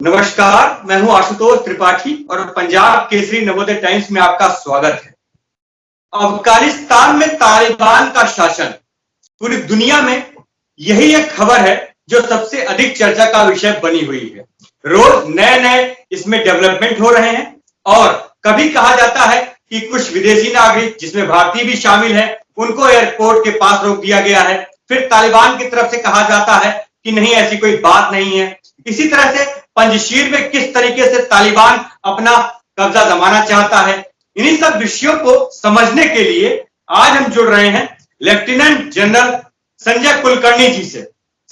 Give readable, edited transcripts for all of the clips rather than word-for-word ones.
नमस्कार, मैं हूं आशुतोष त्रिपाठी और पंजाब केसरी नवोदय टाइम्स में आपका स्वागत है। अफगानिस्तान में तालिबान का शासन, पूरी दुनिया में यही एक खबर है जो सबसे अधिक चर्चा का विषय बनी हुई है। रोज नए नए इसमें डेवलपमेंट हो रहे हैं और कभी कहा जाता है कि कुछ विदेशी नागरिक, जिसमें भारतीय भी शामिल है, उनको एयरपोर्ट के पास रोक दिया गया है। फिर तालिबान की तरफ से कहा जाता है कि नहीं, ऐसी कोई बात नहीं है। इसी तरह से पंजशीर में किस तरीके से तालिबान अपना कब्जा जमाना चाहता है, इन्हीं सब विषयों को समझने के लिए आज हम जुड़ रहे हैं लेफ्टिनेंट जनरल संजय कुलकर्णी जी से।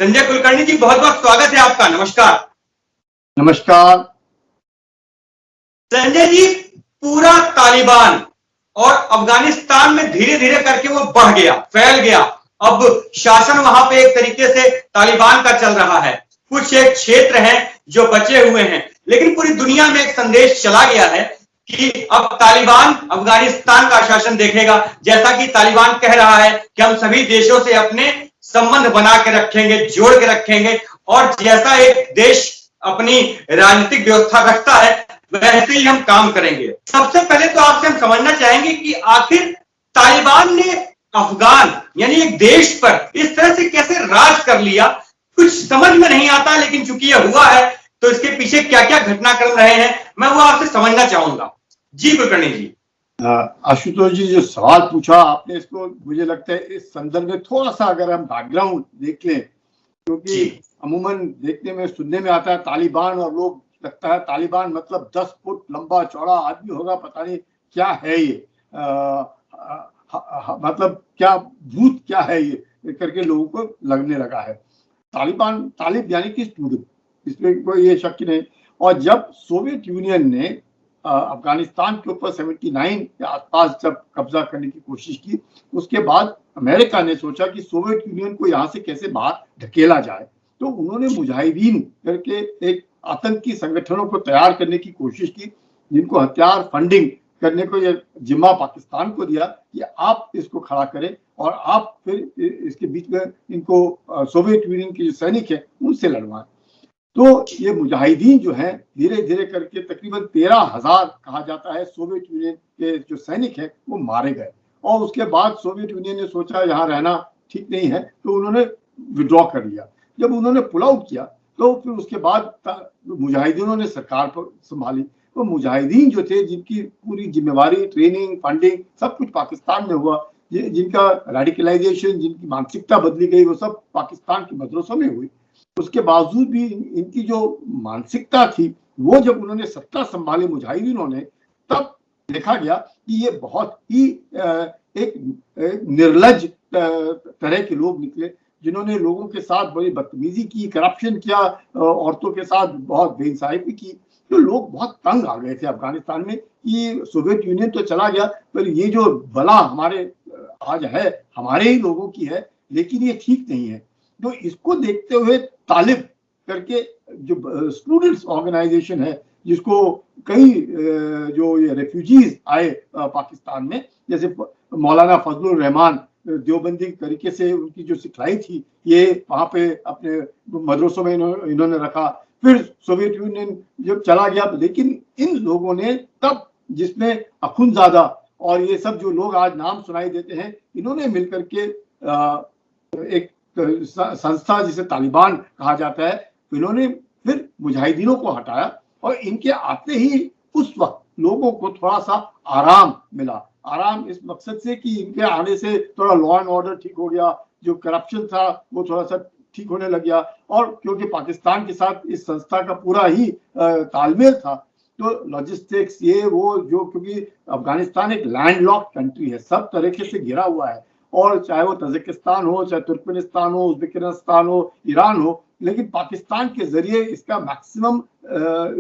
संजय कुलकर्णी जी, बहुत बहुत स्वागत है आपका। नमस्कार। नमस्कार संजय जी, पूरा तालिबान और अफगानिस्तान में धीरे धीरे करके वो बढ़ गया, फैल गया। अब शासन वहां पे एक तरीके से तालिबान का चल रहा है। कुछ एक क्षेत्र हैं जो बचे हुए हैं, लेकिन पूरी दुनिया में एक संदेश चला गया है कि अब तालिबान अफगानिस्तान का शासन देखेगा। जैसा कि तालिबान कह रहा है कि हम सभी देशों से अपने संबंध बना के रखेंगे, जोड़ के रखेंगे, और जैसा एक देश अपनी राजनीतिक व्यवस्था रखता है वैसे ही हम काम करेंगे। सबसे पहले तो आपसे हम समझना चाहेंगे कि आखिर तालिबान ने अफगान यानी एक देश पर इस तरह से कैसे राज कर लिया, कुछ समझ में नहीं आता। लेकिन चूंकि यह हुआ है तो इसके पीछे क्या क्या घटनाक्रम रहे हैं, मैं वो आपसे समझना चाहूंगा। जी कुलकर्णी जी। आशुतोष जी, जो सवाल पूछा आपने, इसको मुझे लगता है इस संदर्भ में थोड़ा सा अगर हम बैकग्राउंड देख लें, क्योंकि अमूमन देखने में सुनने में आता है तालिबान और लोग लगता है तालिबान मतलब 10 फुट लंबा चौड़ा आदमी होगा, पता नहीं क्या है ये, मतलब क्या भूत क्या है ये करके लोगों को लगने लगा है। तालिब यानी कि स्टूडेंट, इसमें कोई ये शक नहीं। और जब सोवियत यूनियन ने अफगानिस्तान के ऊपर 79 के आसपास जब कब्जा करने की कोशिश की, उसके बाद अमेरिका ने सोचा कि सोवियत यूनियन को यहाँ से कैसे बाहर ढकेला जाए। तो उन्होंने मुजाहिदीन करके एक आतंकी संगठनों को तैयार करने की कोशिश की, जिनको हथियार फंडिंग करने को ये जिम्मा पाकिस्तान को दिया कि आप इसको खड़ा करें और आप फिर इसके बीच में इनको सोवियत यूनियन के जो सैनिक हैं उनसे लड़वाएं। तो ये मुजाहिदीन जो हैं धीरे धीरे करके तकरीबन 13,000 कहा जाता है सोवियत यूनियन के जो सैनिक हैं वो मारे गए। और उसके बाद सोवियत यूनियन ने सोचा यहाँ रहना ठीक नहीं है, तो उन्होंने विड्रॉ कर लिया। जब उन्होंने पुल आउट किया तो फिर उसके बाद मुजाहिदीनों ने सरकार पर संभाली। तो मुजाहिदीन जो थे, जिनकी पूरी जिम्मेवारी, ट्रेनिंग, फंडिंग सब कुछ पाकिस्तान में हुआ, जिनका रेडिकलाइजेशन, जिनकी मानसिकता बदली गई, वो सब पाकिस्तान के मदरसों में हुई। उसके बावजूद भी इनकी जो मानसिकता थी, वो जब उन्होंने सत्ता संभाली मुजाहिदीनों ने, तब देखा गया कि ये बहुत ही एक निर्लज तरह के लोग निकले, जिन्होंने लोगों के साथ बड़ी बदतमीजी की, करप्शन किया, औरतों के साथ बहुत बेइंसाफी की। तो लोग बहुत तंग आ गए थे अफगानिस्तान में कि सोवियत यूनियन तो चला गया, पर ये जो बला हमारे आज है हमारे ही लोगों की है, लेकिन ये ठीक नहीं है। तो इसको देखते हुए तालिब करके जो स्टूडेंट्स ऑर्गेनाइजेशन है, जिसको कई जो ये रेफ्यूजीज आए पाकिस्तान में, जैसे मौलाना फजलुर रहमान देवबंदी तरीके से उनकी जो सिखलाई थी, ये वहां पे अपने मदरसों में इन्होंने रखा। फिर सोवियत यूनियन जब चला गया, लेकिन इन लोगों ने तब, जिसमें अखुंज़ादा और ये सब जो लोग आज नाम सुनाई देते हैं, इन्होंने मिलकर के एक संस्था जिसे तालिबान कहा जाता है, इन्होंने फिर मुजाहिदीनों को हटाया। और इनके आते ही उस वक्त लोगों को थोड़ा सा आराम मिला। आराम इस मकसद से कि इनके आने से थोड़ा लॉ एंड ऑर्डर ठीक हो गया, जो करप्शन था वो थोड़ा सा ठीक होने लग गया। और क्योंकि पाकिस्तान के साथ इस संस्था का पूरा ही तालमेल था, तो लॉजिस्टिक्स ये वो जो, क्योंकि अफगानिस्तान एक लैंडलॉक्ड कंट्री है, सब तरीके से घिरा हुआ है, और चाहे वो तजिकिस्तान हो, चाहे तुर्कमेनिस्तान हो, उज्बेकिस्तान हो, ईरान हो, लेकिन पाकिस्तान के जरिए इसका मैक्सिमम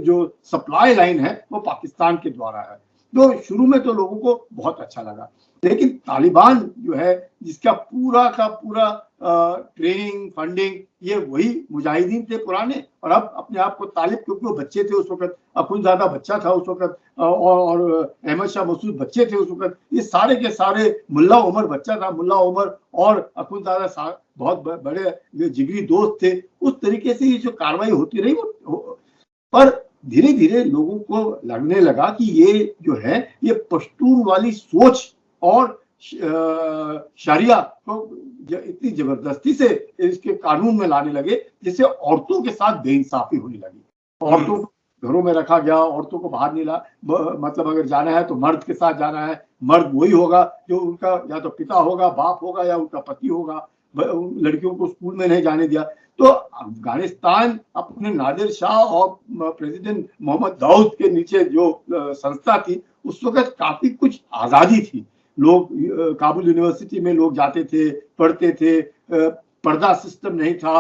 जो सप्लाई लाइन है वो पाकिस्तान के द्वारा है। तो शुरू में तो लोगों को बहुत अच्छा लगा, लेकिन तालिबान जो है, जिसका पूरा का पूरा ट्रेनिंग, फंडिंग, ये वही मुजाहिदीन थे पुराने, और अब अपने आप को तालिब, क्योंकि वो बच्चे थे उस वक्त, अखुंज़ादा बच्चा था उस वक्त, और अहमद शाह मसूद बच्चे थे उस वक्त, ये सारे के सारे, मुल्ला उमर बच्चा था, मुल्ला उमर और अखुंज़ादा बहुत बड़े जिगरी दोस्त थे। उस तरीके से ये जो कार्रवाई होती रही, वो पर धीरे धीरे लोगों को लगने लगा कि ये जो है ये पश्तून वाली सोच और शरिया को इतनी जबरदस्ती से इसके कानून में लाने लगे जिससे औरतों के साथ बेइंसाफी होने लगी। औरतों को घरों में रखा गया, औरतों को बाहर नहीं ला, मतलब अगर जाना है तो मर्द के साथ जाना है, मर्द वही होगा जो उनका या तो पिता होगा, बाप होगा या उनका पति होगा। लड़कियों को स्कूल में नहीं जाने दिया। तो अफगानिस्तान अपने नादिर शाह और प्रेसिडेंट मोहम्मद दाऊद के नीचे जो संस्था थी उस वक्त काफी कुछ आजादी थी। लोग काबुल यूनिवर्सिटी में लोग जाते थे, पढ़ते थे, पर्दा सिस्टम नहीं था,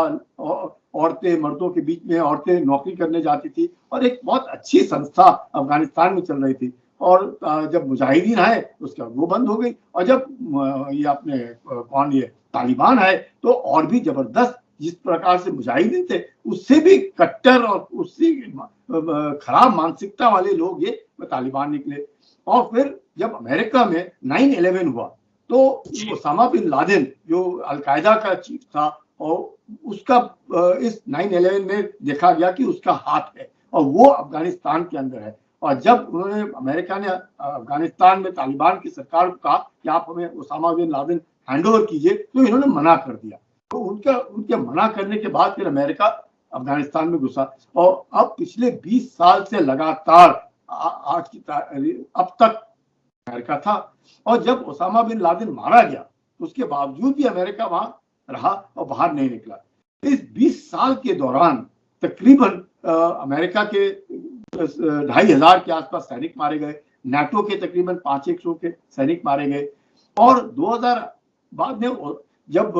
औरतें मर्दों के बीच में औरतें नौकरी करने जाती थी और एक बहुत अच्छी संस्था अफगानिस्तान में चल रही थी। और जब मुजाहिदीन आए उसके बाद वो बंद हो गई और जब ये अपने कौन ये तालिबान आए तो और भी जबरदस्त, जिस प्रकार से मुजाहिदीन थे उससे भी कट्टर और उससे खराब मानसिकता वाले लोग ये तालिबान निकले। और फिर जब अमेरिका में 9/11 हुआ तो ओसामा बिन लादेन जो अलकायदा का चीफ था और उसका इस 9/11 में देखा गया कि उसका हाथ है और वो अफगानिस्तान के अंदर है। और जब उन्होंने अमेरिका ने अफगानिस्तान में तालिबान की सरकार को कहा कि आप हमें ओसामा बिन लादेन हैंडओवर कीजिए तो इन्होंने मना कर दिया। तो उनके मना करने के बाद फिर अमेरिका अफगानिस्तान में घुसा और अब पिछले 20 साल से लगातार आज की अब तक अमेरिका था। और जब ओसामा बिन लादेन मारा गया उसके बावजूद भी अमेरिका वहां रहा और बाहर नहीं निकला। इस 20 साल के दौरान तकरीबन अमेरिका के 2,500 के आसपास सैनिक मारे गए, नाटो के तकरीबन 500 के सैनिक मारे गए। और 2000 बाद में जब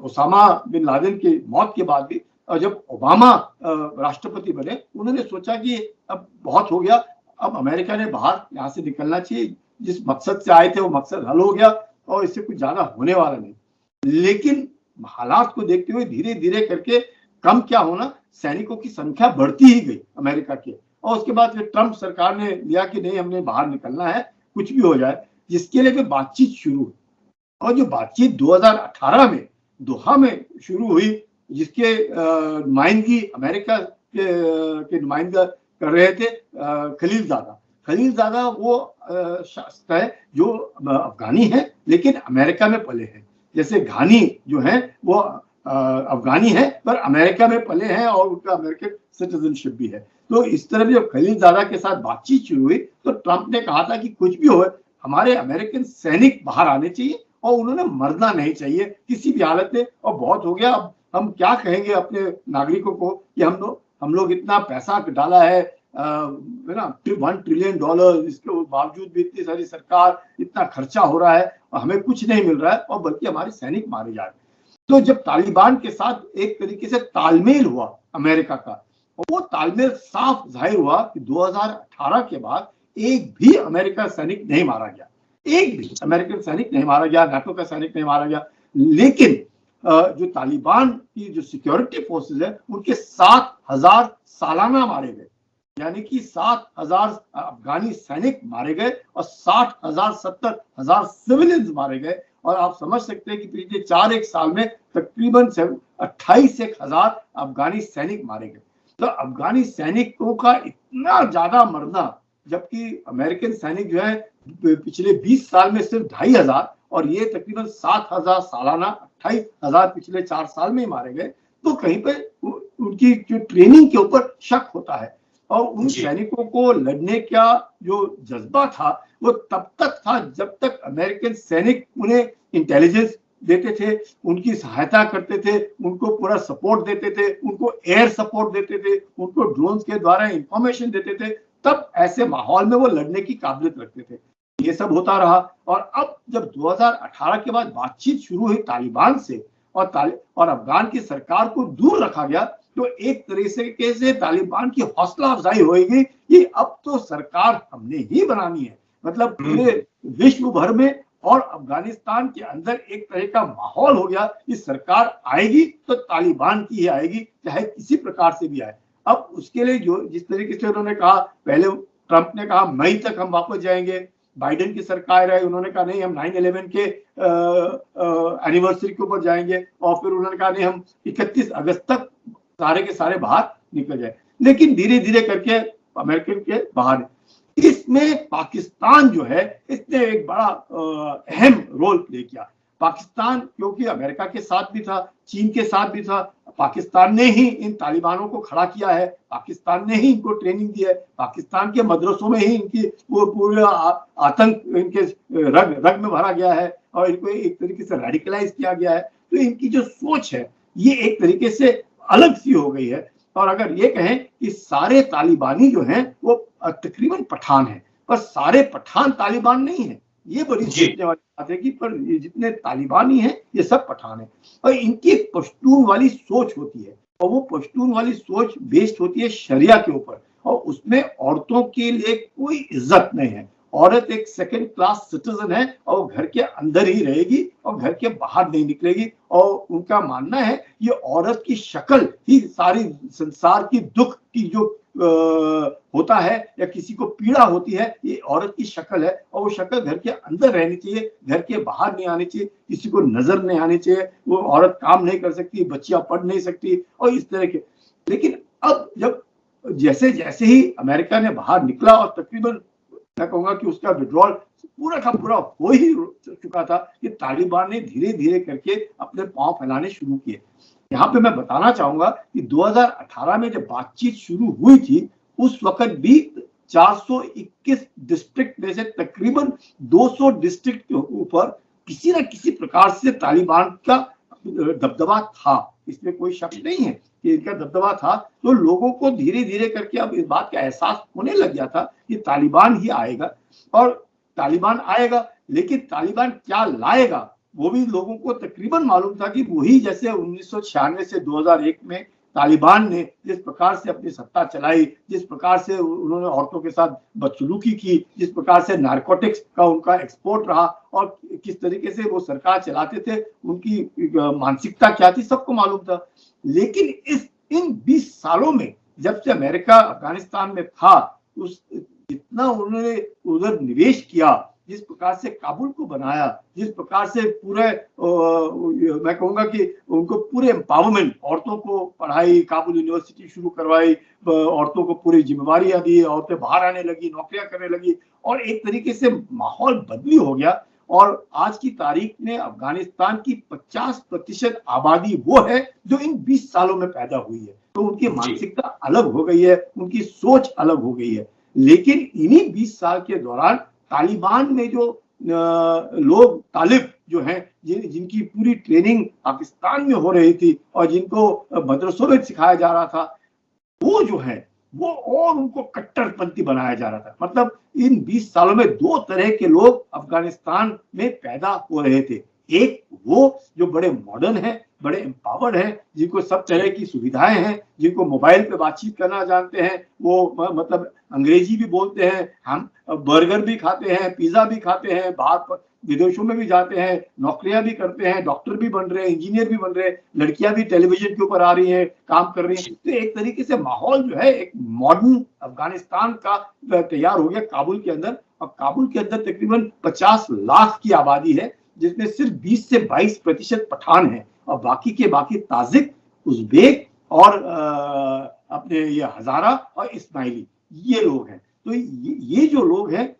ओसामा बिन लादेन की मौत के बाद भी जब ओबामा राष्ट्रपति बने उन्होंने सोचा कि अब बहुत हो गया, अब अमेरिका ने बाहर यहाँ से निकलना चाहिए, जिस मकसद से आए थे वो मकसद हल हो गया और इससे कुछ ज्यादा होने वाला नहीं। लेकिन हालात को देखते हुए धीरे धीरे करके कम क्या होना, सैनिकों की संख्या बढ़ती ही गई अमेरिका की। और उसके बाद फिर ट्रंप सरकार ने लिया कि नहीं हमने बाहर निकलना है कुछ भी हो जाए, जिसके लिए फिर बातचीत शुरू हुई। और जो बातचीत 2018 में दोहा में शुरू हुई जिसके नुमाइंदगी अमेरिका के नुमाइंदा कर रहे थे खलील ज़ादा वो शख्स है जो अफगानी है लेकिन अमेरिका में पले हैं। जैसे घानी जो है वो अफगानी है पर अमेरिका में पले हैं और उनका अमेरिकन सिटीजनशिप भी है। तो इस तरह जब खलील ज़ादा के साथ बातचीत शुरू हुई तो ट्रंप ने कहा था कि कुछ भी हो हमारे अमेरिकन सैनिक बाहर आने चाहिए और उन्होंने मरना नहीं चाहिए किसी भी हालत में। और बहुत हो गया, अब हम क्या कहेंगे अपने नागरिकों को कि हम लोग इतना पैसा डाला है ना, $1 ट्रिलियन, इसके बावजूद भी इतनी सारी सरकार इतना खर्चा हो रहा है और हमें कुछ नहीं मिल रहा है और बल्कि हमारे सैनिक मारे जा रहे हैं। तो जब तालिबान के साथ एक तरीके से तालमेल हुआ अमेरिका का, और वो तालमेल साफ जाहिर हुआ कि 2018 के बाद एक भी अमेरिका सैनिक नहीं मारा गया, एक भी अमेरिकन सैनिक नहीं मारा गया, नाटो का सैनिक नहीं मारा गया। लेकिन जो तालिबान की जो सिक्योरिटी फोर्सेस है उनके 7,000 सालाना मारे गए, यानी कि 7,000 अफगानी सैनिक मारे गए और 60,000 70,000 सिविलियंस मारे गए। और आप समझ सकते हैं कि पिछले 4-1 साल में तकरीबन 28,000 अफगानी सैनिक मारे गए। तो अफगानी सैनिकों का इतना ज्यादा मरना, जबकि अमेरिकन सैनिक जो है पिछले 20 साल में सिर्फ 2,500 और ये तकरीबन 7,000 सालाना, 28,000 पिछले 4 साल में ही मारे गए। तो कहीं पे उनकी जो ट्रेनिंग के ऊपर शक होता है। और उन सैनिकों को लड़ने का जो जज्बा था वो तब तक था जब तक अमेरिकन सैनिक उन्हें इंटेलिजेंस देते थे, उनकी सहायता करते थे, उनको पूरा सपोर्ट देते थे, उनको एयर सपोर्ट देते थे, उनको ड्रोन्स के द्वारा इंफॉर्मेशन देते थे, तब ऐसे माहौल में वो लड़ने की काबिलियत रखते थे। ये सब होता रहा। और अब जब 2018 के बाद बातचीत शुरू हुई तालिबान से और अफगान की सरकार को दूर रखा गया, तो एक तरीके से तालिबान की हौसला अफजाई होगी कि अब तो सरकार हमने ही बनानी है। मतलब पूरे विश्व भर में और अफगानिस्तान के अंदर एक तरह का माहौल हो गया कि सरकार आएगी तो तालिबान की ही आएगी, चाहे किसी प्रकार से भी आए। अब उसके लिए जो जिस तरीके से उन्होंने कहा, पहले ट्रंप ने कहा मई तक हम वापस जाएंगे, बाइडेन की सरकार आई उन्होंने कहा नहीं हम 9/11 के एनिवर्सरी के ऊपर जाएंगे, और फिर उन्होंने कहा नहीं हम 31 अगस्त तक सारे के सारे बाहर निकल जाए। लेकिन धीरे धीरे करके अमेरिकन के बाहर। इसमें पाकिस्तान जो है इसने एक बड़ा अहम रोल प्ले किया। पाकिस्तान क्योंकि अमेरिका के साथ भी था, चीन के साथ भी था, पाकिस्तान ने ही इन तालिबानों को खड़ा किया है, पाकिस्तान ने ही इनको ट्रेनिंग दी है, पाकिस्तान के मदरसों में ही इनकी वो पूरा आतंक इनके रग रग में भरा गया है और इनको एक तरीके से रेडिकलाइज किया गया है। तो इनकी जो सोच है ये एक तरीके से अलग सी हो गई है। और अगर ये कहें कि सारे तालिबानी जो हैं वो तकरीबन पठान हैं, पर सारे पठान तालिबान नहीं है, ये बड़ी सोचने वाली बात है कि पर ये जितने तालिबानी हैं ये सब पठान हैं। और इनकी एक पश्तून वाली सोच होती है और वो पश्तून वाली सोच बेस्ड होती है शरिया के ऊपर, और उसमें औरतों के लिए कोई इज्जत नहीं है। औरत एक सेकंड क्लास सिटीजन है और वो घर के अंदर ही रहेगी और घर के बाहर नहीं निकलेगी। और उनका मानना है ये औरत की शक्ल ही सारी संसार की दुख की जो होता है या किसी को पीड़ा होती है, ये औरत की शक्ल है और वो शक्ल घर के अंदर रहनी चाहिए, घर के बाहर नहीं आनी चाहिए, किसी को नजर नहीं आनी चाहिए। वो औरत काम नहीं कर सकती, बच्चियां पढ़ नहीं सकती और इस तरह के। लेकिन अब जब जैसे जैसे ही अमेरिका ने बाहर निकला और तकरीबन मैं कहूंगा कि उसका विड्रॉल पूरा का पूरा हो ही चुका था कि तालिबान ने धीरे धीरे करके अपने पांव फैलाने शुरू किए। यहाँ पे मैं बताना चाहूंगा कि 2018 में जब बातचीत शुरू हुई थी उस वक्त भी 421 डिस्ट्रिक्ट में से तकरीबन 200 डिस्ट्रिक्ट के ऊपर किसी न किसी प्रकार से तालिबान का दबदबा था, इसमें कोई शक नहीं है कि इनका दबदबा था। तो लोगों को धीरे धीरे करके अब इस बात का एहसास होने लग गया था कि तालिबान ही आएगा और तालिबान आएगा, लेकिन तालिबान क्या लाएगा वो भी लोगों को तकरीबन मालूम था कि वही जैसे 1996 से 2001 में तालिबान ने जिस प्रकार से अपनी सत्ता चलाई, जिस प्रकार से उन्होंने औरतों के साथ बदसलूकी की, जिस प्रकार से नारकोटिक्स का उनका एक्सपोर्ट रहा और किस तरीके से वो सरकार चलाते थे, उनकी मानसिकता क्या थी, सबको मालूम था। लेकिन इन 20 सालों में जब से अमेरिका अफगानिस्तान में था, उस जितना उन्होंने उधर निवेश किया, जिस प्रकार से काबुल को बनाया, जिस प्रकार से पूरे मैं कहूंगा कि उनको पूरे एम्पावरमेंट, औरतों को पढ़ाई, काबुल यूनिवर्सिटी शुरू करवाई, औरतों को पूरी जिम्मेवारियां दी, औरतें बाहर आने लगी, नौकरियां करने लगी और एक तरीके से माहौल बदली हो गया। और आज की तारीख में अफगानिस्तान की 50% आबादी वो है जो इन 20 सालों में पैदा हुई है। तो उनकी मानसिकता अलग हो गई है, उनकी सोच अलग हो गई है। लेकिन इन्हीं 20 साल के दौरान तालिबान में जो लोग तालिब जो हैं, जिनकी पूरी ट्रेनिंग पाकिस्तान में हो रही थी और जिनको मदरसों में सिखाया जा रहा था, वो जो है वो और उनको कट्टरपंथी बनाया जा रहा था। मतलब इन 20 सालों में दो तरह के लोग अफगानिस्तान में पैदा हो रहे थे। एक वो जो बड़े मॉडर्न हैं, बड़े एम्पावर्ड हैं, जिनको सब तरह की सुविधाएं हैं, जिनको मोबाइल पे बातचीत करना जानते हैं, वो मतलब अंग्रेजी भी बोलते हैं, हम बर्गर भी खाते हैं, पिज्जा भी खाते हैं, बाहर विदेशों में भी जाते हैं, नौकरियां भी करते हैं, डॉक्टर भी बन रहे हैं, इंजीनियर भी बन रहे हैं, लड़कियां भी टेलीविजन के ऊपर आ रही हैं, काम कर रही हैं। तो एक तरीके से माहौल जो है एक मॉडर्न अफगानिस्तान का तैयार हो गया काबुल के अंदर। और काबुल के अंदर तकरीबन 50 लाख की आबादी है, जिसमें सिर्फ 20 से 22% पठान है और बाकी के बाकी ताजिक, उज़्बेक और अपने ये हजारा और इस्माइली, ये लोग हैं। तो ये जो लोग हैं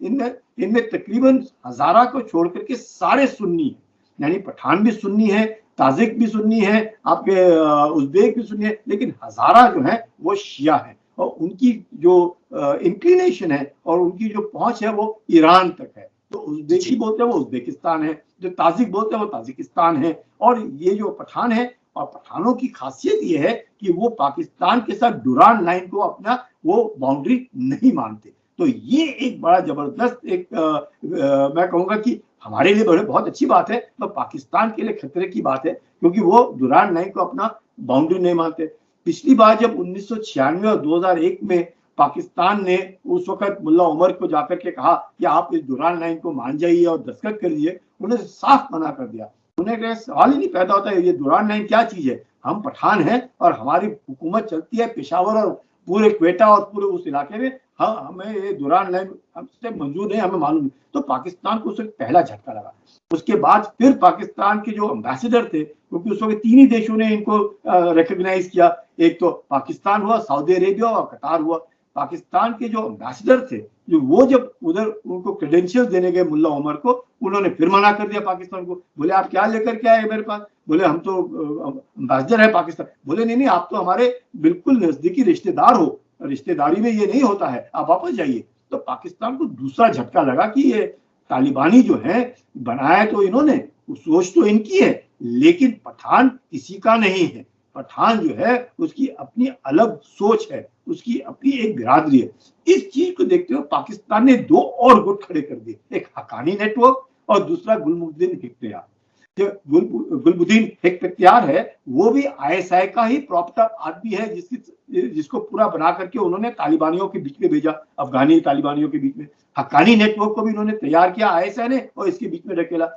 इनमें तकरीबन हजारा को छोड़ करके सारे सुन्नी हैं, यानी पठान भी सुन्नी है, ताजिक भी सुन्नी है, आपके उज़्बेक भी सुन्नी है, लेकिन हजारा जो है वो शिया है और उनकी जो इंक्लिनेशन है और उनकी जो पहुंच है वो ईरान तक है। तो उज़्बेकी बोलते हैं वो उज़्बेकिस्तान है, जो ताजिक बोलते हैं वो ताजिकिस्तान है। और ये जो पठान है, और पठानों की खासियत ये है कि वो पाकिस्तान के साथ डुरान लाइन को अपना वो बाउंड्री नहीं मानते। तो ये एक बड़ा जबरदस्त एक मैं कहूंगा कि हमारे लिए बहुत अच्छी बात है, तो पाकिस्तान के लिए खतरे की बात है, क्योंकि वो डुरान लाइन को अपना बाउंड्री नहीं मानते। पिछली बार जब 1996 और 2001 में पाकिस्तान ने उस वक्त मुल्ला उमर को जाकर के कहा कि आप इस डुरान लाइन को मान जाइए और दस्तखत कर लीजिए, उन्होंने साफ मना कर दिया। उन्हें सवाल ही नहीं पैदा होता है ये डुरान लाइन क्या चीज है। हम पठान हैं और हमारी हुकूमत चलती है पेशावर और पूरे क्वेटा और पूरे उस इलाके में, हाँ हमें ये दुरान लाइन हमसे मंजूर नहीं, हमें मालूम नहीं, तो पाकिस्तान को उससे पहला झटका लगा। उसके बाद फिर पाकिस्तान के जो एम्बेसडर थे, क्योंकि उस वक्त 3 ही देशों ने इनको रिकॉग्नाइज किया, एक तो पाकिस्तान हुआ, सऊदी अरेबिया और कतार हुआ। पाकिस्तान के जो एम्बेसडर थे, जो वो जब उधर उनको क्रेडेंशियल देने गए मुल्ला उमर को, उन्होंने फिर मना कर दिया पाकिस्तान को। बोले आप क्या लेकर के आए मेरे पास? बोले हम तो एम्बेसडर है पाकिस्तान। बोले नहीं नहीं, आप तो हमारे बिल्कुल नजदीकी रिश्तेदार हो, रिश्तेदारी में ये नहीं होता है, आप वापस जाइए। तो पाकिस्तान को दूसरा झटका लगा कि ये तालिबानी जो है, बनाया तो इन्होंने, सोच तो इनकी है, लेकिन पठान किसी का नहीं है। पठान जो है उसकी अपनी अलग सोच है, उसकी अपनी एक बिरादरी है। इस चीज को देखते हुए पाकिस्तान ने 2 और गुट खड़े कर दिए, एक हक्कानी नेटवर्क और दूसरा गुलमुद्दीन हिकमतयार। जो गुलमुद्दीन हिकमतयार है वो भी आईएसआई का ही प्रॉपर आदमी है, जिसको पूरा बना करके उन्होंने तालिबानियों के बीच में भेजा, अफगानी तालिबानियों के बीच में। हक्कानी नेटवर्क को भी उन्होंने तैयार किया आईएसआई ने और इसके बीच में ढकेला।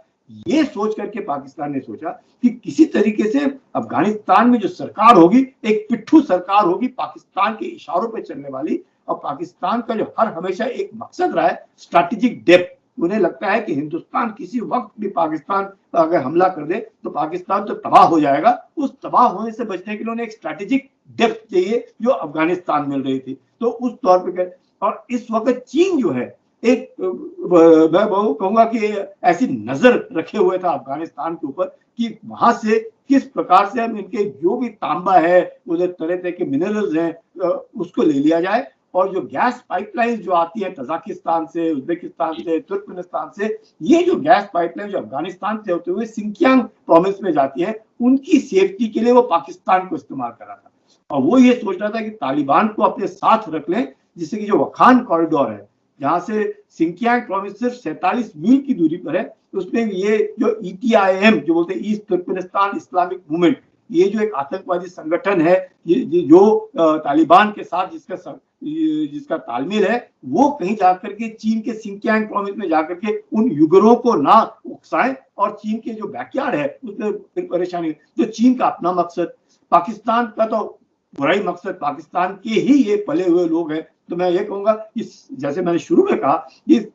ये सोच करके पाकिस्तान ने सोचा कि किसी तरीके से अफगानिस्तान में जो सरकार होगी, एक पिट्ठू सरकार होगी, पाकिस्तान के इशारों पे चलने वाली। और पाकिस्तान का जो हर हमेशा एक मकसद रहा है, स्ट्रैटेजिक डेप्थ। उन्हें लगता है कि हिंदुस्तान किसी वक्त भी पाकिस्तान अगर हमला कर दे तो पाकिस्तान तो तबाह हो जाएगा। उस तबाह होने से बचने के लिए उन्हें एक स्ट्रैटेजिक डेप्थ चाहिए, जो अफगानिस्तान मिल रही थी। तो उस तौर पे, और इस वक्त चीन जो है, एक मैं कहूंगा कि ऐसी नजर रखे हुए था अफगानिस्तान के ऊपर कि वहां से किस प्रकार से हम इनके जो भी तांबा है, उधर तरह तरह के मिनरल्स हैं, उसको ले लिया जाए। और जो गैस पाइपलाइन जो आती है तजाकिस्तान से, उज्बेकिस्तान से, तुर्कमेनिस्तान से, ये जो गैस पाइपलाइन जो अफगानिस्तान से होते हुए सिंकियांग प्रोविंस में जाती है, उनकी सेफ्टी के लिए वो पाकिस्तान को इस्तेमाल कर रहा था। और वो ये सोच रहा था कि तालिबान को अपने साथ रख लें, जिससे कि जो वखान कॉरिडोर है, जहां से सिंकियांग प्रोविंस सिर्फ 47 मील की दूरी पर है, उसमें ये जो ETIM जो बोलते हैं, ईस्ट तुर्कमेनिस्तान इस्लामिक मूवमेंट, ये जो एक आतंकवादी संगठन है, जो तालिबान के साथ जिसका तालमेल है, वो कहीं जाकर के चीन के सिंकियांग प्रोविंस में जाकर के उन युगरों को ना उकसाएं और चीन के जो बैकयार्ड है उसमें परेशानी। जो चीन का अपना मकसद, पाकिस्तान का तो बुराई मकसद, पाकिस्तान के ही ये पले हुए लोग हैं। तो मैं ये कहूंगा कि जैसे मैंने शुरू में कहा कि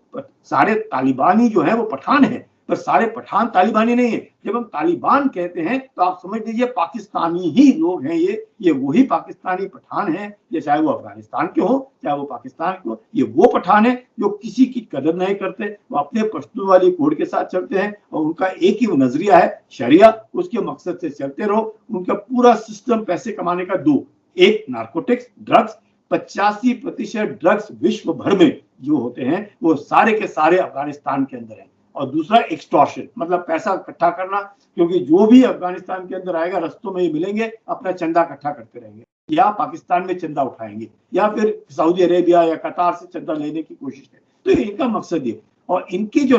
सारे तालिबानी जो है वो पठान है, पर सारे पठान तालिबानी नहीं है। जब हम तालिबान कहते हैं तो आप समझ लीजिए पाकिस्तानी ही लोग हैं, ये वही पाकिस्तानी पठान हैं, ये चाहे वो अफगानिस्तान के हो चाहे वो पाकिस्तान के हो। ये वो पठान है जो किसी की कदर नहीं करते, वो अपने पश्तून वाली कोड के साथ चलते हैं और उनका एक ही नजरिया है, शरिया। उसके मकसद से चलते रहो। उनका पूरा सिस्टम पैसे कमाने का दो, एक नार्कोटिक्स ड्रग्स, 85% ड्रग्स विश्व भर में जो होते हैं वो सारे के सारे अफगानिस्तान के अंदर हैं। और दूसरा एक्सटॉर्शन, मतलब पैसा इकट्ठा करना, क्योंकि जो भी अफगानिस्तान के अंदर आएगा रस्तों में ही मिलेंगे, अपना चंदा इकट्ठा करते रहेंगे, या पाकिस्तान में चंदा उठाएंगे या फिर सऊदी अरेबिया या कतार से चंदा लेने की कोशिश है। तो इनका मकसद ये, और इनकी जो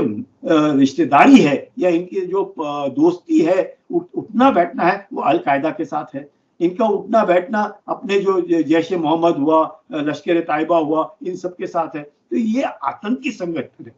रिश्तेदारी है या इनकी जो दोस्ती है, उठना बैठना है, वो अल कायदा के साथ है। इनका उठना बैठना अपने जो जैश ए मोहम्मद हुआ, लश्कर ताइबा हुआ, इन सब के साथ है। तो ये आतंकी संगठन है।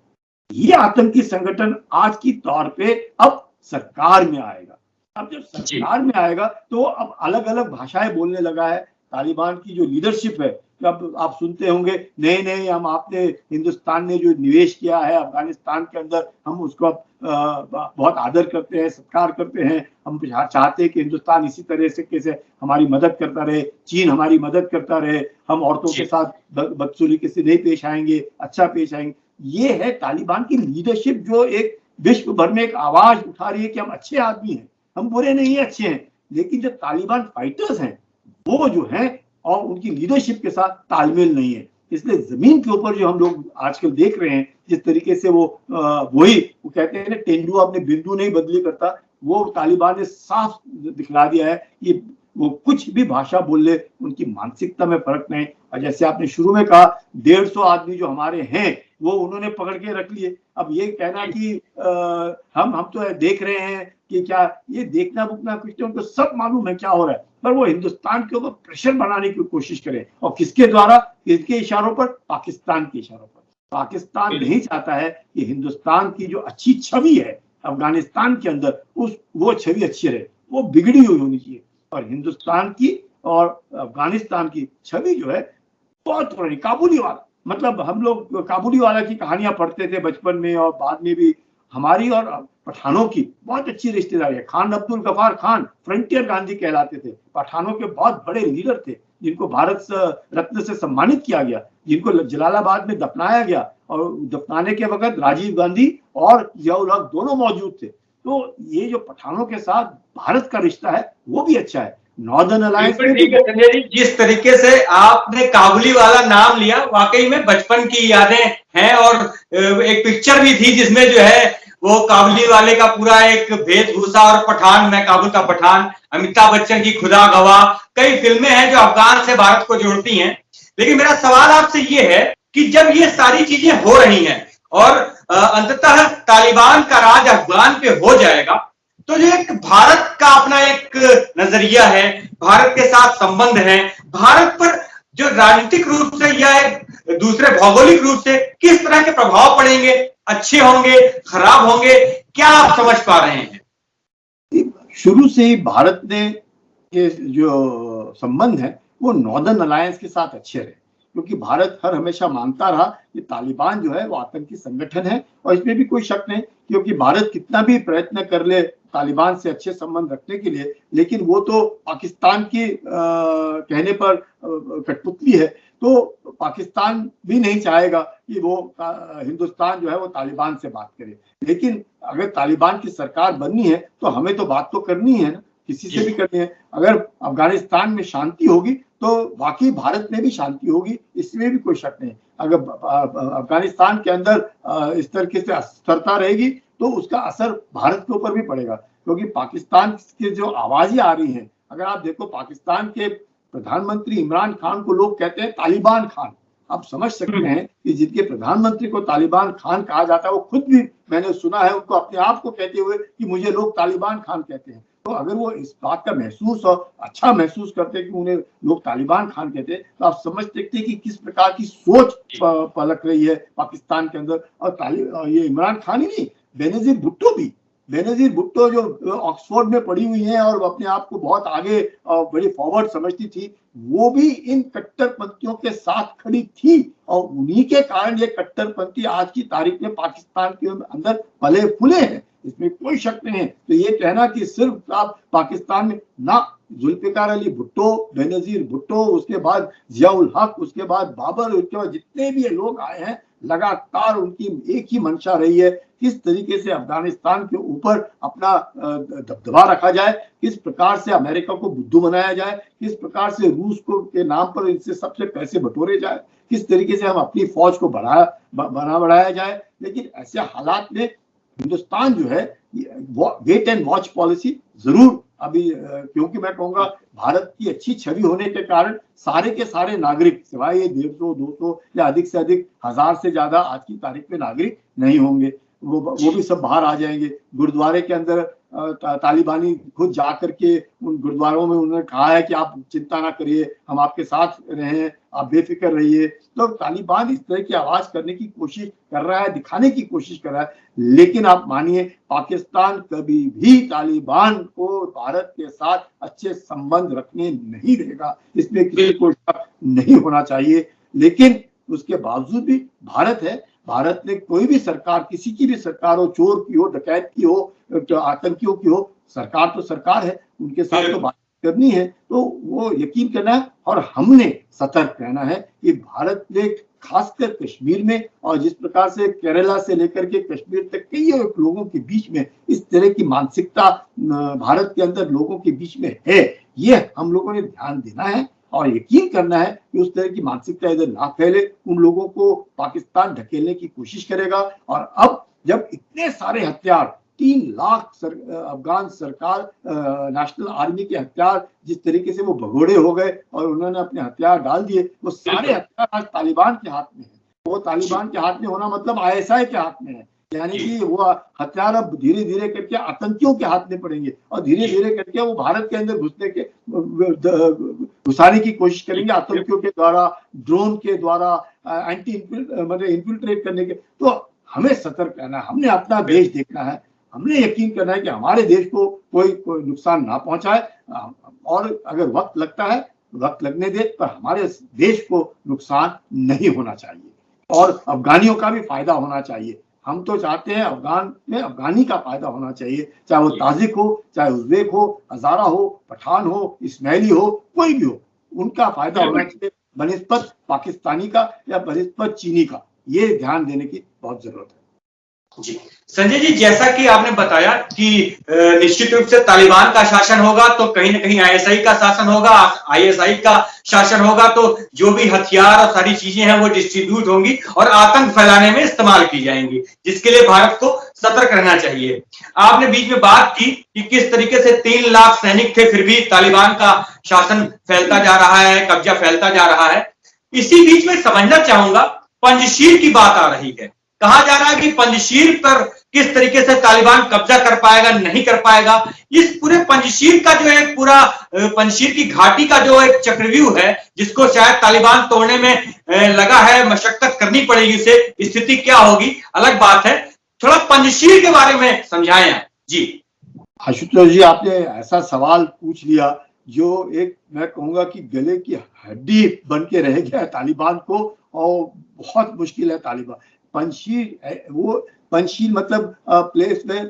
ये आतंकी संगठन आज की तौर पे अब सरकार में आएगा। अब जब सरकार में आएगा तो अब अलग अलग भाषाएं बोलने लगा है। तालिबान की जो लीडरशिप है, अब आप सुनते होंगे, नहीं हम आपने हिंदुस्तान ने जो निवेश किया है अफगानिस्तान के अंदर, हम उसको बहुत आदर करते हैं, सत्कार करते हैं। हम चाहते हैं कि हिंदुस्तान इसी तरह से कैसे हमारी मदद करता रहे, चीन हमारी मदद करता रहे, हम औरतों के साथ बदसलूकी से नहीं पेश आएंगे, अच्छा पेश आएंगे। ये है तालिबान की लीडरशिप, जो एक विश्व भर में एक आवाज उठा रही है कि हम अच्छे आदमी हैं, हम बुरे नहीं है, अच्छे हैं। लेकिन जो तालिबान फाइटर्स हैं वो जो हैं और उनकी लीडरशिप के साथ तालमेल नहीं है। इसलिए जमीन के ऊपर जो हम लोग आजकल देख रहे हैं, जिस तरीके से वो कहते हैं ना, तेंदुआ अपने बिंदु नहीं बदली करता, वो तालिबान ने साफ दिखला दिया है कि वो कुछ भी भाषा बोल ले, उनकी मानसिकता में फर्क नहीं। और जैसे आपने शुरू में कहा, 150 आदमी जो हमारे हैं वो उन्होंने पकड़ के रख लिए। अब ये कहना कि हम तो देख रहे हैं कि क्या, ये देखना बुकना कुछ नहीं, उनको सब मालूम है क्या हो रहा है, पर वो हिंदुस्तान के ऊपर प्रेशर बनाने की कोशिश करें। और किसके द्वारा? किसके इशारों पर? पाकिस्तान के इशारों पर। पाकिस्तान नहीं चाहता है कि हिंदुस्तान की जो अच्छी छवि है अफगानिस्तान के अंदर, वो छवि अच्छी रहे, वो बिगड़ी हुई होनी चाहिए। और हिंदुस्तान की और अफगानिस्तान की छवि जो है बहुत पुरानी, काबुली वाला, मतलब हम लोग काबुली वाला की कहानियां पढ़ते थे बचपन में और बाद में भी। हमारी और पठानों की बहुत अच्छी रिश्तेदारी है। खान अब्दुल गफार खान फ्रंटियर गांधी कहलाते थे, पठानों के बहुत बड़े लीडर थे, जिनको भारत रत्न से सम्मानित किया गया, जिनको जलालाबाद में दफनाया गया, और दफनाने के वक्त राजीव गांधी और जियाउल हक दोनों मौजूद थे। तो ये जो पठानों के साथ भारत का रिश्ता है वो भी अच्छा है। नॉर्दर्न अलायंस बिल्कुल में ठीक है संजय जी, जिस तरीके से आपने काबुली वाला नाम लिया, वाकई में बचपन की यादें हैं। और एक पिक्चर भी थी जिसमें जो है वो काबुली वाले का पूरा एक वेशभूषा, और पठान, मैं काबुल का पठान, अमिताभ बच्चन की खुदा गवाह, कई फिल्में हैं जो अफगान से भारत को जोड़ती हैं। लेकिन मेरा सवाल आपसे ये है कि जब ये सारी चीजें हो रही हैं और अंततः तालिबान का राज अफगान पे हो जाएगा, तो जो एक भारत का अपना एक नजरिया है, भारत के साथ संबंध है, भारत पर जो राजनीतिक रूप से या एक दूसरे भौगोलिक रूप से किस तरह के प्रभाव पड़ेंगे, अच्छे होंगे, खराब होंगे, क्या आप समझ पा रहे हैं? शुरू से ही भारत ने के जो संबंध है वो नॉर्दर्न अलायंस के साथ अच्छे रहे, क्योंकि भारत हर हमेशा मानता रहा कि तालिबान जो है वो आतंकी संगठन है, और इसमें भी कोई शक नहीं, क्योंकि भारत कितना भी प्रयत्न कर ले तालिबान से अच्छे संबंध रखने के लिए, लेकिन वो तो पाकिस्तान की कहने पर कठपुतली है। तो पाकिस्तान भी नहीं चाहेगा कि वो हिंदुस्तान जो है वो तालिबान से बात करे। लेकिन अगर तालिबान की सरकार बननी है तो हमें तो बात तो करनी है ना, किसी से भी करनी है। अगर अफगानिस्तान में शांति होगी तो वाकई भारत में भी शांति होगी, इसमें भी कोई शक नहीं। अगर अफगानिस्तान के अंदर इस तरीके से अस्थिरता रहेगी तो उसका असर भारत के ऊपर भी पड़ेगा, क्योंकि पाकिस्तान की जो आवाजें आ रही हैं, अगर आप देखो पाकिस्तान के प्रधानमंत्री इमरान खान को लोग कहते हैं तालिबान खान। आप समझ सकते हैं कि जिनके प्रधानमंत्री को तालिबान खान कहा जाता है, वो खुद भी मैंने सुना है उनको अपने आप को कहते हुए कि मुझे लोग तालिबान खान कहते हैं। तो अगर वो इस बात का महसूस और अच्छा महसूस करते हैं कि उन्हें लोग तालिबान खान कहते हैं, तो आप समझ सकते हैं कि किस प्रकार की सोच पलक रही है पाकिस्तान के अंदर। और ये इमरान खान ही नहीं, बेनजीर भुट्टो भी, बेनजीर भुट्टो जो ऑक्सफोर्ड में पढ़ी हुई है और अपने आप को बहुत आगे बड़ी फॉरवर्ड समझती थी, वो भी इन कट्टरपंथियों के साथ खड़ी थी, और उन्हीं के कारण ये कट्टरपंथी आज की तारीख में पाकिस्तान के अंदर पले फूले हैं, इसमें कोई शक नहीं है। तो ये कहना कि सिर्फ आप पाकिस्तान में ना, जुल्फिकार अली भुट्टो, बेनजीर भुट्टो, उसके बाद जियाउल हक, उसके बाद बाबर, उसके बाद जितने भी लोग आए हैं, लगातार उनकी एक ही मंशा रही है किस तरीके से अफगानिस्तान के ऊपर अपना दबदबा रखा जाए, किस प्रकार से अमेरिका को बुद्धू बनाया जाए, किस प्रकार से रूस को के नाम पर इनसे सबसे पैसे बटोरे जाए, किस तरीके से हम अपनी फौज को बढ़ाया जाए। लेकिन ऐसे हालात में हिंदुस्तान जो है वेट एंड वॉच पॉलिसी जरूर अभी, क्योंकि मैं कहूंगा भारत की अच्छी छवि होने के कारण सारे के सारे नागरिक, सिवाय ये 150, 200 या अधिक से अधिक 1000 से ज्यादा आज की तारीख में नागरिक नहीं होंगे, वो भी सब बाहर आ जाएंगे। गुरुद्वारे के अंदर तालिबानी खुद जा करके उन गुरुद्वारों में उन्होंने कहा है कि आप चिंता ना करिए, हम आपके साथ रहे, आप बेफिक्र रहिए। तो तालिबान इस तरह की आवाज करने की कोशिश कर रहा है, दिखाने की कोशिश कर रहा है, लेकिन आप मानिए पाकिस्तान कभी भी तालिबान को भारत के साथ अच्छे संबंध रखने नहीं देगा, इसमें किसी को शक नहीं होना चाहिए। लेकिन उसके बावजूद भी भारत ने कोई भी सरकार, किसी की भी सरकार हो, चोर की हो, डकैत की हो, आतंकियों की हो, सरकार तो सरकार है, उनके साथ तो बात करनी है, तो वो यकीन करना है। और हमने सतर्क रहना है कि भारत ने खासकर कश्मीर में, और जिस प्रकार से केरला से लेकर के कश्मीर तक कई लोगों के बीच में इस तरह की मानसिकता भारत के अंदर लोगों के बीच में है, ये हम लोगों ने ध्यान देना है और यकीन करना है कि उस तरह की मानसिकता इधर ना फैले। उन लोगों को पाकिस्तान ढकेलने की कोशिश करेगा। और अब जब इतने सारे हथियार, 3 लाख अफगान सरकार नेशनल आर्मी के हथियार जिस तरीके से वो भगोड़े हो गए और उन्होंने अपने हथियार डाल दिए, वो सारे हथियार आज तालिबान के हाथ में है। वो तालिबान के हाथ में होना मतलब ISI के हाथ में है, यानी कि वो हथियार अब धीरे धीरे करके आतंकियों के हाथ में पड़ेंगे और धीरे धीरे करके वो भारत के अंदर घुसाने की कोशिश करेंगे, आतंकियों के द्वारा, ड्रोन के द्वारा, मतलब इन्फिल्ट्रेट करने के। तो हमें सतर्क रहना है, हमने अपना देश देखना है, हमने यकीन करना है कि हमारे देश को कोई नुकसान ना पहुंचाए। और अगर वक्त लगता है, वक्त लगने दे, पर हमारे देश को नुकसान नहीं होना चाहिए। और अफगानियों का भी फायदा होना चाहिए। हम तो चाहते हैं अफगान में अफगानी का फायदा होना चाहिए, चाहे वो ताजिक हो, चाहे उज़्बेक हो, हज़ारा हो, पठान हो, इस्माइली हो, कोई भी हो, उनका फायदा होना चाहिए बनिस्बत पाकिस्तानी का या बनिस्बत चीनी का। ये ध्यान देने की बहुत जरूरत है। जी संजय जी, जैसा कि आपने बताया कि निश्चित रूप से तालिबान का शासन होगा तो कहीं ना कहीं आईएसआई का शासन होगा, आईएसआई का शासन होगा तो जो भी हथियार और सारी चीजें हैं वो डिस्ट्रीब्यूट होंगी और आतंक फैलाने में इस्तेमाल की जाएंगी, जिसके लिए भारत को सतर्क रहना चाहिए। आपने बीच में बात की कि किस तरीके से 3 लाख सैनिक थे फिर भी तालिबान का शासन फैलता जा रहा है, कब्जा फैलता जा रहा है। इसी बीच में समझना चाहूंगा, पंजशीर की बात आ रही है, कहा जा रहा है कि पंजशीर पर किस तरीके से तालिबान कब्जा कर पाएगा, नहीं कर पाएगा। इस पूरे पंजशीर का जो एक पूरा पंजशीर की घाटी का जो एक चक्रव्यूह है, जिसको शायद तालिबान तोड़ने में लगा है, मशक्कत करनी पड़ेगी उसे, स्थिति क्या होगी अलग बात है। थोड़ा पंजशीर के बारे में समझाएं जी। आशुतोष जी, आपने ऐसा सवाल पूछ लिया जो एक मैं कहूंगा कि गले की हड्डी बन के रह गया तालिबान को, और बहुत मुश्किल है तालिबान। पंजशीर, वो पंजशीर मतलब प्लेस में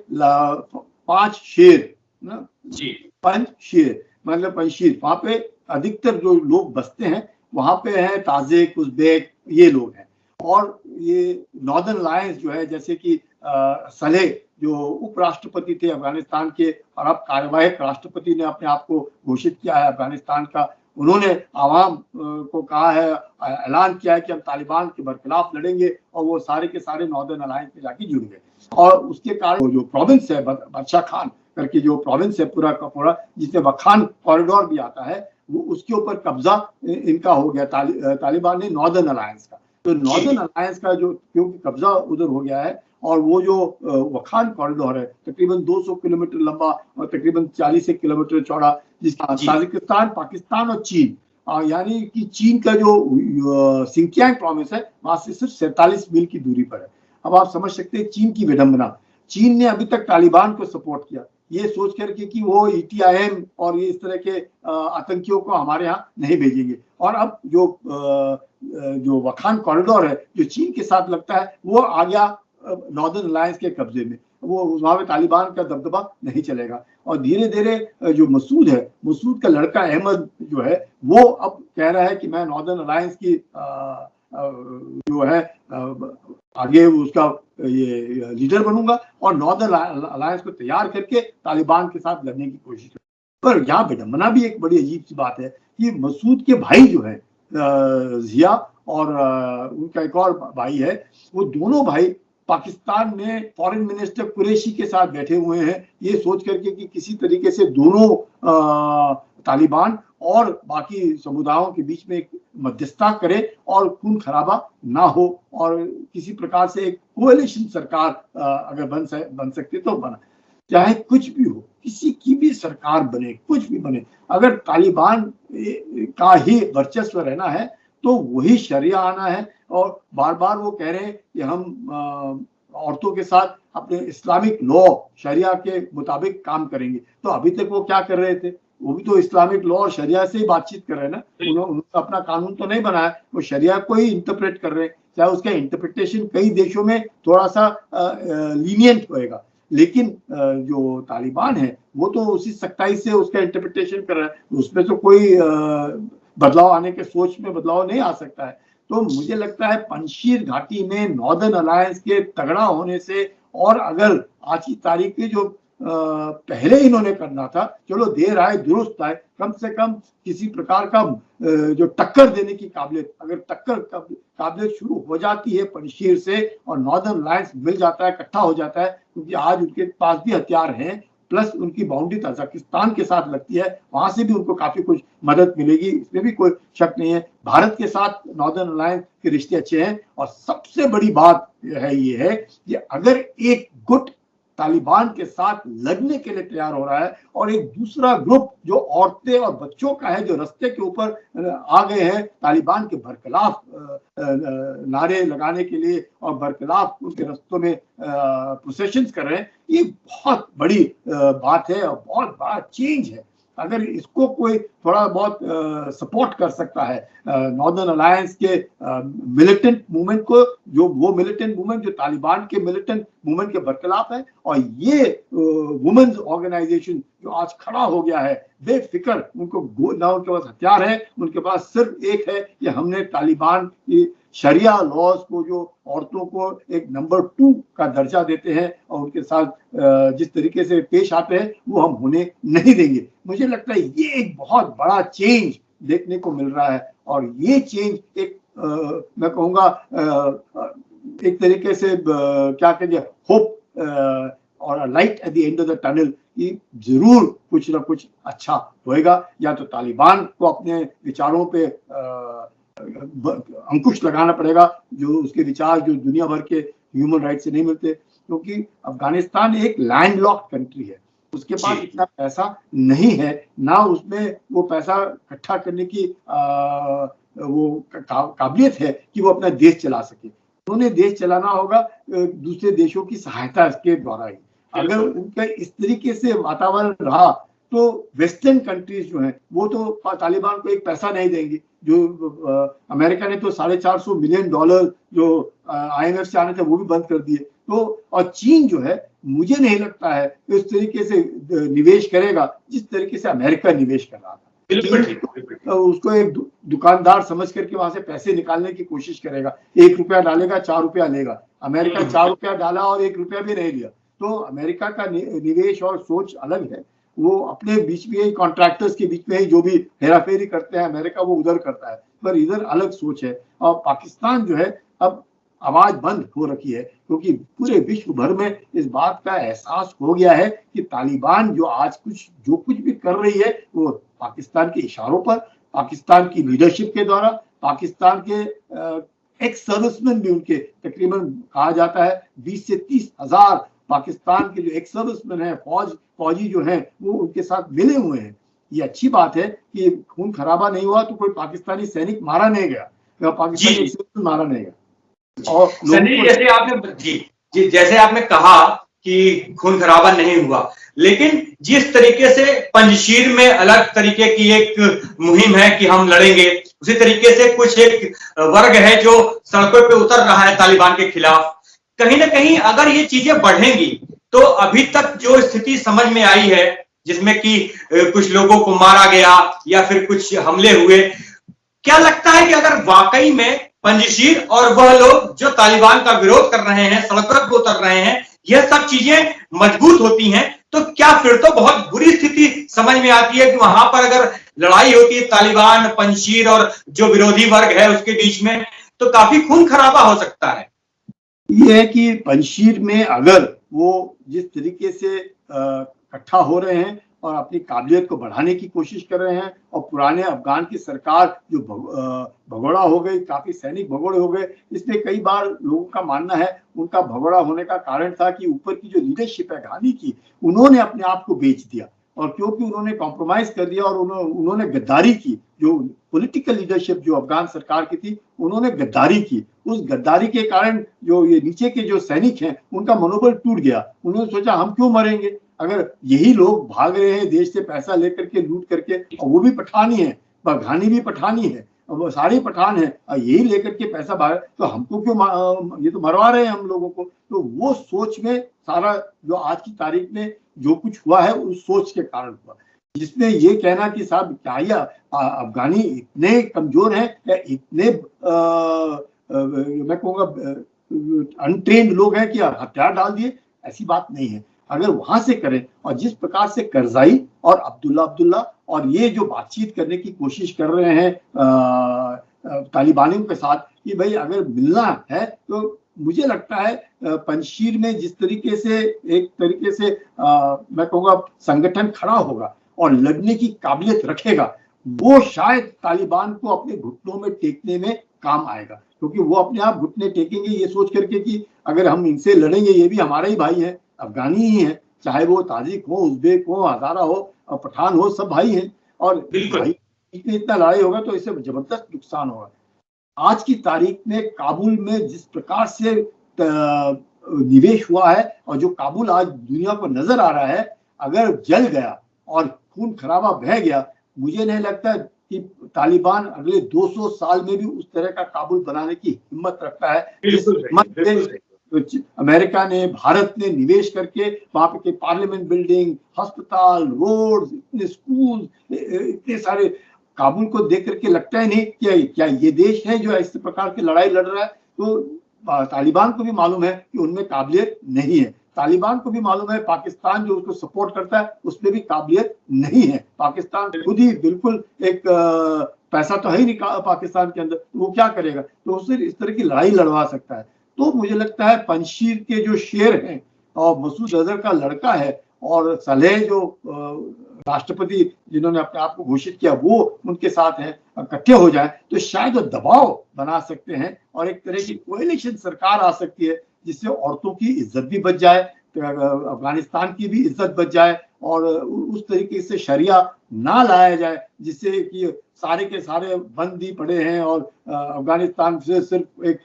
5 शेर ना जी, पंजशीर मतलब पंजशीर, वहां पे अधिकतर जो लोग बसते हैं वहां पे है ताजिक, उज़्बेक, ये लोग हैं। और ये नॉर्दर्न अलायंस जो है, जैसे कि सलेह जो उपराष्ट्रपति थे अफगानिस्तान के और अब कार्यवाहक राष्ट्रपति ने अपने आप को घोषित किया है अफगानिस्तान का, उन्होंने आवाम को कहा है, ऐलान किया है कि हम तालिबान के बरखिलाफ लड़ेंगे, और वो सारे के सारे नॉर्दर्न अलायंस में जाके जुड़ गए। और उसके कारण जो प्रोविंस है बादशाह खान करके जो प्रोविंस है पूरा का पूरा, जिसमें वखान कॉरिडोर भी आता है, वो उसके ऊपर कब्जा इनका हो गया तालिबान ने, नॉर्दर्न अलायंस का। तो नॉर्दर्न अलायंस का जो क्योंकि कब्जा उधर हो गया है, और वो जो वखान कॉरिडोर है तकरीबन 200 किलोमीटर लंबा और तकरीबन 40 किलोमीटर चौड़ा, जिसका ताजिकिस्तान, पाकिस्तान और चीन, यानी कि चीन का जो सिंकियांग प्रोविंस है वहां से सिर्फ 47 मील की दूरी पर है। अब आप समझ सकते हैं चीन की विडंबना। चीन ने अभी तक तालिबान को सपोर्ट किया ये सोच करके कि वो ETIM और ये इस तरह के आतंकियों को हमारे यहाँ नहीं भेजेंगे। और अब जो वखान कॉरिडोर है जो चीन के साथ लगता है, वो आ गया नॉर्दर्न अलायंस के कब्जे में, वो वहां पे तालिबान का दबदबा नहीं चलेगा। और धीरे धीरे जो मसूद है, मसूद का लड़का अहमद जो है, वो अब कह रहा है कि मैं नॉर्दर्न अलायंस की जो है आगे उसका ये लीडर बनूंगा और नॉर्दर्न अलायंस को तैयार करके तालिबान के साथ लड़ने की कोशिश करूंगा। पर यहाँ विडंबना भी एक बड़ी अजीब सी बात है कि मसूद के भाई जो है जिया और उनका एक और भाई है, वो दोनों भाई पाकिस्तान में फॉरेन मिनिस्टर कुरैशी के साथ बैठे हुए हैं, ये सोच करके कि किसी तरीके से दोनों तालिबान और बाकी समुदायों के बीच में एक मध्यस्थता करे और खून खराबा ना हो, और किसी प्रकार से एक कोएलिशन सरकार अगर बन सकती तो बना। चाहे कुछ भी हो, किसी की भी सरकार बने, कुछ भी बने, अगर तालिबान का ही वर्चस्व रहना है तो वही शरिया आना है। और बार बार वो कह रहे हैं कि हम औरतों के साथ अपने इस्लामिक लॉ शरिया के मुताबिक काम करेंगे। तो अभी तक वो क्या कर रहे थे, वो भी तो इस्लामिक लॉ और शरिया से ही बातचीत कर रहे हैं ना। उन्होंने अपना कानून तो नहीं बनाया, वो शरिया को ही इंटरप्रेट कर रहे हैं। चाहे उसका इंटरप्रिटेशन कई देशों में थोड़ा सा लीनियंट होएगा, लेकिन जो तालिबान है वो तो उसी सख्ताई से उसका इंटरप्रिटेशन कर रहा है, उसमें तो कोई बदलाव आने के सोच में बदलाव नहीं आ सकता है। तो मुझे लगता है पंजशीर घाटी में नॉर्दर्न अलायंस के तगड़ा होने से, और अगर आज की तारीख में जो पहले इन्होंने करना था, चलो देर आए दुरुस्त आए, कम से कम किसी प्रकार का जो टक्कर देने की काबिलियत, अगर टक्कर काबिलियत शुरू हो जाती है पंजशीर से और नॉर्दर्न अलायंस मिल जाता है, इकट्ठा हो जाता है, क्योंकि आज उनके पास भी हथियार हैं, प्लस उनकी बाउंड्री तजाकिस्तान के साथ लगती है, वहां से भी उनको काफी कुछ मदद मिलेगी, इसमें भी कोई शक नहीं है। भारत के साथ नॉर्दर्न अलायंस के रिश्ते अच्छे हैं, और सबसे बड़ी बात है ये है कि अगर एक गुट तालिबान के साथ लड़ने के लिए तैयार हो रहा है और एक दूसरा ग्रुप जो औरतें और बच्चों का है, जो रास्ते के ऊपर आ गए हैं तालिबान के बरखिलाफ नारे लगाने के लिए और बरखिलाफ उनके रास्तों में प्रोसेशंस कर रहे हैं, ये बहुत बड़ी बात है और बहुत बड़ा चेंज है। अगर इसको कोई थोड़ा बहुत सपोर्ट कर सकता है, नॉर्दर्न अलायंस के मिलिटेंट मूवमेंट को, जो वो मिलिटेंट मूवमेंट जो तालिबान के मिलिटेंट मूवमेंट के बरखिलाफ है, और ये वुमेन्स ऑर्गेनाइजेशन जो आज खड़ा हो गया है बेफिक्र, उनको ना उनके पास हथियार है, उनके पास सिर्फ एक है कि हमने तालिबान की शरिया लॉज को, जो औरतों को एक नंबर 2 का दर्जा देते हैं और उनके साथ जिस तरीके से पेश आते हैं, वो हम होने नहीं देंगे। मुझे लगता है ये एक बहुत बड़ा चेंज देखने को मिल रहा है, और ये चेंज एक मैं कहूँगा एक तरीके से क्या कहेंगे, होप और light at the end of the tunnel, कि जरूर कुछ ना कुछ अच्छा होएगा। या तो तालिबान को अपने विचारों पे अंकुश लगाना पड़ेगा, जो उसके विचार जो दुनिया भर के ह्यूमन राइट से नहीं मिलते, क्योंकि अफगानिस्तान एक लैंडलॉक्ड कंट्री है, उसके पास इतना पैसा नहीं है, ना उसमें वो पैसा इकट्ठा करने की वो काबिलियत है कि वो अपना देश चला सके। उन्हें देश चलाना होगा दूसरे देशों की सहायता के द्वारा ही। अगर उनका इस तरीके से वातावरण रहा तो वेस्टर्न कंट्रीज जो हैं वो तो तालिबान को एक पैसा नहीं देंगे। जो अमेरिका ने तो $450 मिलियन जो IMF से आने थे वो भी बंद कर दिए। तो और चीन जो है, मुझे नहीं लगता है कि उस तरीके से निवेश करेगा जिस तरीके से अमेरिका निवेश कर रहा था। उसको एक दुकानदार समझ करके वहां से पैसे निकालने की कोशिश करेगा। 1 रुपया डालेगा, 4 रुपया लेगा। अमेरिका 4 रुपया डाला और 1 रुपया भी नहीं लिया। तो अमेरिका का निवेश और सोच अलग है। वो अपने बीच में ही, कॉन्ट्रैक्टर्स के बीच में ही जो भी हेराफेरी करते हैं अमेरिका, वो उधर करता है, पर इधर अलग सोच है। और पाकिस्तान जो है, अब आवाज बंद हो रखी है, क्योंकि पूरे विश्व भर में इस बात का एहसास हो गया है कि तालिबान जो आज जो कुछ भी कर रही है वो पाकिस्तान के इशारों पर, पाकिस्तान की लीडरशिप के द्वारा, पाकिस्तान के एक्स सर्विसमैन भी उनके तकरीबन कहा जाता है 20 से 30 हजार पाकिस्तान के जो एक्स सर्विसमैन है, फौजी जो हैं, वो उनके साथ मिले हुए हैं। ये अच्छी बात है कि खून खराबा नहीं हुआ, तो कोई पाकिस्तानी सैनिक मारा नहीं गया, पाकिस्तानी सैनिक मारा नहीं गया। और जैसे आपने कहा कि खून खराबा नहीं हुआ, लेकिन जिस तरीके से पंजशीर में अलग तरीके की एक मुहिम है कि हम लड़ेंगे, उसी तरीके से कुछ एक वर्ग है जो सड़कों पे उतर रहा है तालिबान के खिलाफ। कहीं ना कहीं अगर ये चीजें बढ़ेंगी तो अभी तक जो स्थिति समझ में आई है, जिसमें कि कुछ लोगों को मारा गया या फिर कुछ हमले हुए, क्या लगता है कि अगर वाकई में पंजशीर और वह लोग जो तालिबान का विरोध कर रहे हैं, सड़कों पर उतर रहे हैं, यह सब चीजें मजबूत होती हैं, तो क्या फिर तो बहुत बुरी स्थिति समझ में आती है कि वहां पर अगर लड़ाई होती है तालिबान, पंजशीर और जो विरोधी वर्ग है उसके बीच में, तो काफी खून खराबा हो सकता है। ये है कि पंजशीर में अगर वो जिस तरीके से इकट्ठा हो रहे हैं और अपनी काबिलियत को बढ़ाने की कोशिश कर रहे हैं, और पुराने अफगान की सरकार जो भगोड़ा हो गई, काफी सैनिक भगोड़े हो गए, इसमें कई बार लोगों का मानना है उनका भगोड़ा होने का कारण था कि ऊपर की जो लीडरशिप है घानी की, उन्होंने अपने आप को बेच दिया, और क्योंकि उन्होंने कॉम्प्रोमाइज कर दिया और उन्होंने गद्दारी की, जो पॉलिटिकल लीडरशिप जो अफगान सरकार की थी, उन्होंने गद्दारी की। उस गद्दारी के कारण जो ये नीचे के जो सैनिक हैं उनका मनोबल टूट गया। उन्होंने सोचा हम क्यों मरेंगे, अगर यही लोग भाग रहे हैं देश से पैसा लेकर के, लूट करके, और वो भी पठानी है, घानी भी पठानी है, वो सारे पठान है, यही लेकर के पैसा भाग, तो हमको क्यों, ये तो मरवा रहे हैं हम लोगों को। तो वो सोच में सारा जो आज की तारीख में जो कुछ हुआ है उस सोच के कारण हुआ, जिसमें ये कहना कि साहब क्या ये अफगानी इतने कमजोर हैं या इतने मैं कहूँगा अनट्रेन्ड लोग हैं कि हथियार डाल दिए, ऐसी बात नहीं है। अगर वहां से करें, और जिस प्रकार से करजाई और अब्दुल्ला और ये जो बातचीत करने की कोशिश कर रहे हैं तालिबानियों के साथ कि भाई अगर मिलना है, तो मुझे लगता है पंजशीर में जिस तरीके से एक तरीके से मैं कहूँगा संगठन खड़ा होगा और लड़ने की काबिलियत रखेगा, वो शायद तालिबान को अपने घुटनों में टेकने में काम आएगा, क्योंकि वो अपने आप घुटने टेकेंगे ये सोच करके कि अगर हम इनसे लड़ेंगे, ये भी हमारे ही भाई हैं, अफगानी ही हैं, चाहे वो ताजिक हो, उज़्बेक हो, हज़ारा हो, पठान हो, सब भाई हैं। और भाई इतना लड़ाई होगा तो इससे जबरदस्त नुकसान होगा। आज की तारीख में काबुल में जिस प्रकार से निवेश हुआ है और जो काबुल आज दुनिया को नजर आ रहा है, अगर जल गया और खून खराबा बह गया, मुझे नहीं लगता कि तालिबान अगले 200 साल में भी उस तरह का काबुल बनाने की हिम्मत रखता है। अमेरिका ने, भारत ने निवेश करके वहां पे पार्लियामेंट बिल्डिंग, अस्पताल, रोड, इतने स्कूल, इतने सारे, काबुल को देख करके लगता ही नहीं कि क्या ये देश है जो इस प्रकार की लड़ाई लड़ रहा है। तो तालिबान को भी मालूम है कि उनमें काबिलियत नहीं है। तालिबान को भी मालूम है पाकिस्तान जो उसको सपोर्ट करता है उसमें भी काबिलियत नहीं है। पाकिस्तान खुद ही बिल्कुल एक पैसा तो है ही नहीं पाकिस्तान के अंदर, तो वो क्या करेगा? तो उससे इस तरह की लड़ाई लड़वा सकता है। तो मुझे लगता है पंजशीर के जो शेर हैं और मसूद अजहर का लड़का है और सलेह जो राष्ट्रपति जिन्होंने अपने आप को घोषित किया वो उनके साथ हैं, इकट्ठे हो जाए तो शायद वो दबाव बना सकते हैं और एक तरह की कोएलिशन सरकार आ सकती है जिससे औरतों की इज्जत भी बच जाए, अफगानिस्तान की भी इज्जत बच जाए और उस तरीके से शरिया ना लाया जाए जिससे कि सारे के सारे बंदी पड़े हैं और अफगानिस्तान से सिर्फ एक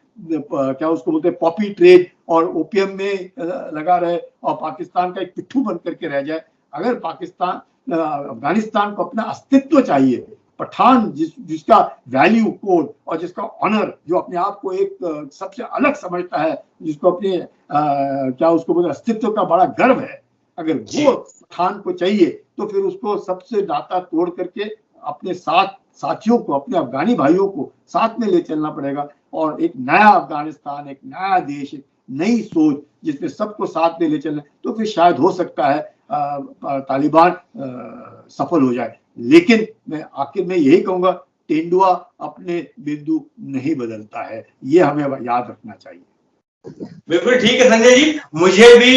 क्या उसको बोलते हैं पॉपी ट्रेड और ओपियम में लगा रहे और पाकिस्तान का एक पिट्ठू बन करके रह जाए। अगर पाकिस्तान अफगानिस्तान को अपना अस्तित्व चाहिए, पठान जिसका वैल्यू कोड और जिसका ऑनर, जो अपने आप को एक सबसे अलग समझता है, जिसको अपने क्या उसको बोलते अस्तित्व का बड़ा गर्व है, अगर वो पठान को चाहिए तो फिर उसको सबसे नाता तोड़ करके अपने साथियों को, अपने अफगानी भाइयों को साथ में ले चलना पड़ेगा और एक नया अफगानिस्तान, एक नया देश, एक नई सोच जिसमें सबको साथ में ले चलना, तो फिर शायद हो सकता है तालिबान सफल हो जाए। लेकिन मैं आखिर में यही कहूंगा, तेंदुआ अपने बिंदु नहीं बदलता है, ये हमें याद रखना चाहिए। बिल्कुल ठीक है संजय जी, मुझे भी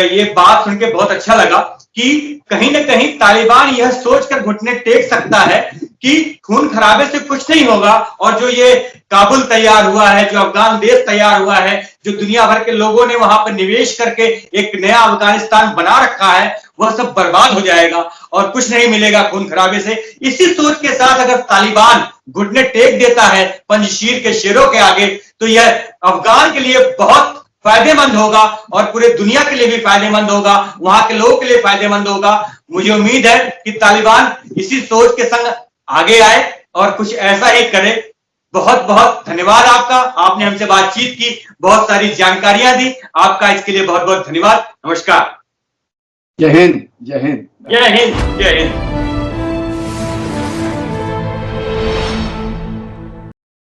ये बात सुन के बहुत अच्छा लगा कि कहीं ना कहीं तालिबान यह सोचकर घुटने टेक सकता है कि खून खराबे से कुछ नहीं होगा और जो ये काबुल तैयार हुआ है, जो अफगान देश तैयार हुआ है, जो दुनिया भर के लोगों ने वहां पर निवेश करके एक नया अफगानिस्तान बना रखा है, वह सब बर्बाद हो जाएगा और कुछ नहीं मिलेगा खून खराबे से। इसी सोच के साथ अगर तालिबान घुटने टेक देता है पंजशीर के शेरों के आगे, तो यह अफगान के लिए बहुत फायदेमंद होगा और पूरे दुनिया के लिए भी फायदेमंद होगा, वहां के लोगों के लिए फायदेमंद होगा। मुझे उम्मीद है कि तालिबान इसी सोच के संग आगे आए और कुछ ऐसा ही करे। बहुत बहुत धन्यवाद आपका, आपने हमसे बातचीत की, बहुत सारी जानकारियां दी, आपका इसके लिए बहुत बहुत धन्यवाद। नमस्कार। जय हिंद, जय हिंद, जय हिंद, जय हिंद।